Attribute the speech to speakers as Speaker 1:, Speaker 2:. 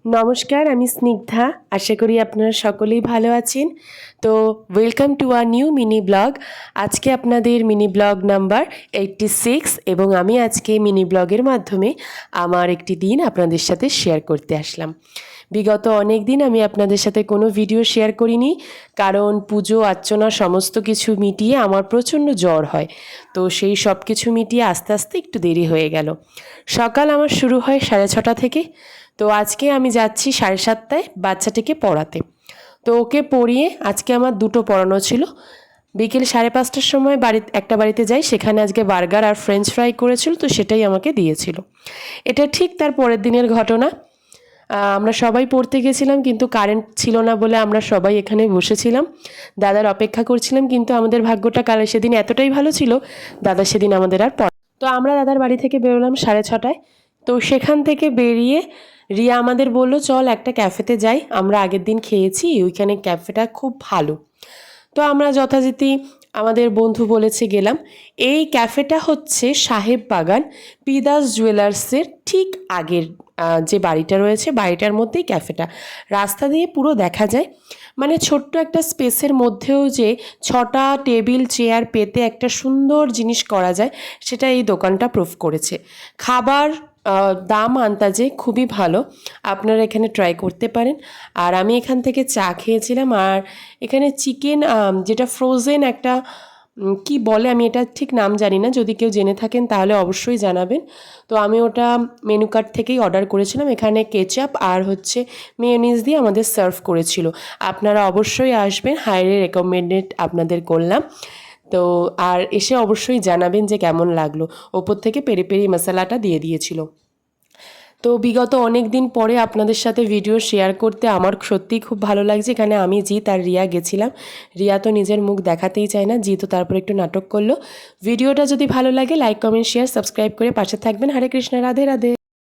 Speaker 1: নমস্কার, আমি স্নিগ্ধা। আশা করি আপনারা সকলেই ভালো আছেন। তো welcome to a new mini blog. আজকে আপনাদের মিনি ব্লগ নাম্বার 86 এবং আমি আজকে মিনি ব্লগের মাধ্যমে আমার একটি দিন আপনাদের সাথে শেয়ার করতে আসলাম। বিগত অনেক দিন আমি আপনাদের সাথে কোনো ভিডিও শেয়ার করিনি, কারণ পুজো অর্চনা সমস্ত কিছু মিটিয়ে আমার প্রচণ্ড জ্বর হয়। তো সেই সব কিছু মিটিয়ে আস্তে আস্তে একটু দেরি হয়ে গেল। সকাল আমার শুরু হয় 6:30 থেকে। তো আজকে আমি যাচ্ছি 7:30টায় বাচ্চাটিকে পড়াতে। তো ওকে পড়িয়ে আজকে আমার দুটো পড়ানো ছিল। বিকেল 5:30টার সময় একটা বাড়িতে যাই, সেখানে আজকে বার্গার আর ফ্রেঞ্চ ফ্রাই করেছিল, তো সেটাই আমাকে দিয়েছিল। এটা ঠিক তার পরের দিনের ঘটনা। আমরা সবাই পড়তে গেছিলাম, কিন্তু কারেন্ট ছিল না বলে আমরা সবাই এখানে বসেছিলাম, দাদার অপেক্ষা করছিলাম। কিন্তু আমাদের ভাগ্যটা কালে সেদিন এতটাই ভালো ছিল, দাদা সেদিন আমাদের আর তো আমরা দাদার বাড়ি থেকে বেরোলাম 6:30টায়। তো সেখান থেকে বেরিয়ে রিয়া আমাদের বলল, চল একটা ক্যাফেতে যাই, আমরা আগের দিন খেয়েছি, ওইখানে ক্যাফেটা খুব ভালো। তো আমরা যথারীতি আমাদের বন্ধু বলেছে গেলাম। এই ক্যাফেটা হচ্ছে সাহেব বাগান পিদাস জুয়েলার্সের ঠিক আগের যে বাড়িটা রয়েছে, বাড়িটার মধ্যেই ক্যাফেটা। রাস্তা দিয়ে পুরো দেখা যায়, মানে ছোট্ট একটা স্পেসের মধ্যেও যে 6টা টেবিল চেয়ার পেতে একটা সুন্দর জিনিস করা যায়, সেটা এই দোকানটা প্রুফ করেছে। খাবার দাম আন্দাজে খুবই ভালো, আপনারা এখানে ট্রাই করতে পারেন। আর আমি এখান থেকে চা খেয়েছিলাম, আর এখানে চিকেন যেটা ফ্রোজেন একটা কি বলে, আমি এটা ঠিক নাম জানি না, যদি কেউ জেনে থাকেন তাহলে অবশ্যই জানাবেন। তো আমি ওটা মেনু কার্ড থেকেই অর্ডার করেছিলাম। এখানে কেচাপ আর হচ্ছে মেয়োনিজ দিয়ে আমাদের সার্ভ করেছিল। আপনারা অবশ্যই আসবেন, হাইলি রেকমেন্ডেড আপনাদের করলাম। তো আর এসে অবশ্যই জানাবেন যে কেমন লাগলো। ওপর থেকে পেরি পেরি মশলাটা দিয়ে দিয়েছিল। তো বিগত অনেক দিন পরে আপনাদের সাথে ভিডিও শেয়ার করতে আমার সত্যিই খুব ভালো লাগছে। এখানে আমি জিৎ আর রিয়া গেছিলাম। রিয়া তো নিজের মুখ দেখাতেই চায় না, জিৎও তারপর একটু নাটক করলো। ভিডিওটা যদি ভালো লাগে লাইক কমেন্ট শেয়ার সাবস্ক্রাইব করে পাশে থাকবেন। হরে কৃষ্ণ, রাধে রাধে।